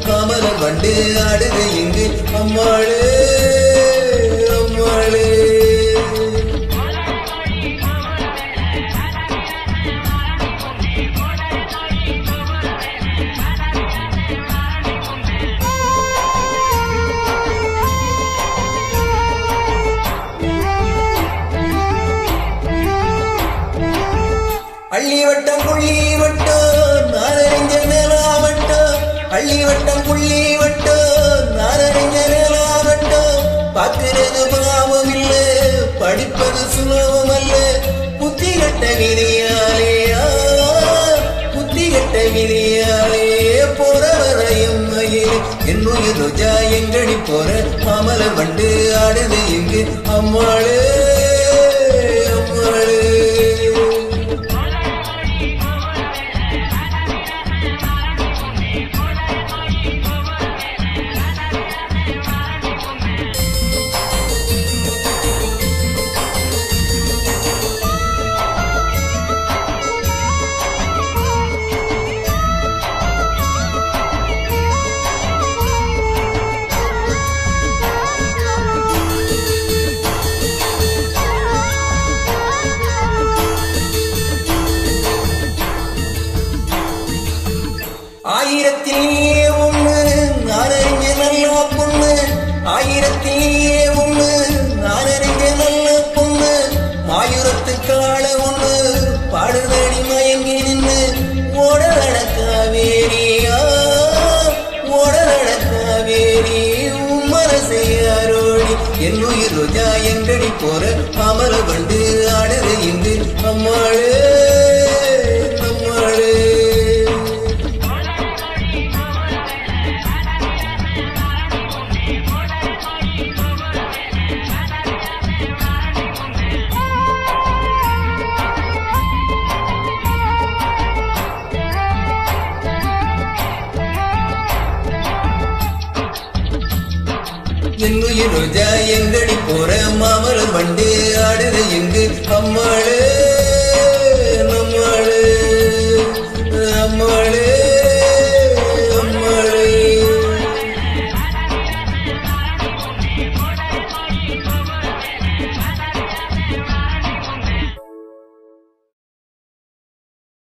மாமலர் வண்டு ஆடுது இங்கு அம்மாளே அம்மாளே. அள்ளி வட்டம் புள்ளி வட்டம் நாரறிஞ்ச நிலாவட்டம், அள்ளி வட்டம் புள்ளி வட்டம் நாரறிஞ்ச நிலாவட்டம். பார்க்கிறது பாவம் இல்ல, படிப்பது சுலபம் அல்ல, புத்தி கட்ட விதியாலேயா புத்தி கட்ட விதியாலே. போற வரையும் மயிலே என்னுயிர் ரோஜா எங்கடி போற மாமலர் வண்டு ஆடுது இங்கு அம்மாளே அம்மாளே. ஆயிரத்திலேயே ஒண்ணு நானறிஞ்ச நல்ல பொண்ணு, ஆயிரத்திலேயே ஒண்ணு நானறிஞ்ச நல்ல பொண்ணு. மாயூரத்து கால ஒண்ணு பாடுதடி மயங்கி நின்று ஓட நடக்காவேரியா ஓட நடக்காவேரி. உம்மரசையாரோடி என்னுயிர் ரோஜா எங்கடி போற மாமலர் வண்டு ஆடுது இங்கு அம்மாளே அம்மாளே. என்னுயிர் ரோஜா எங்கடி போற மாமலர் வண்டு ஆடுது எங்கு அம்மாளே நம்மாளே அம்மாளே அம்மாளே.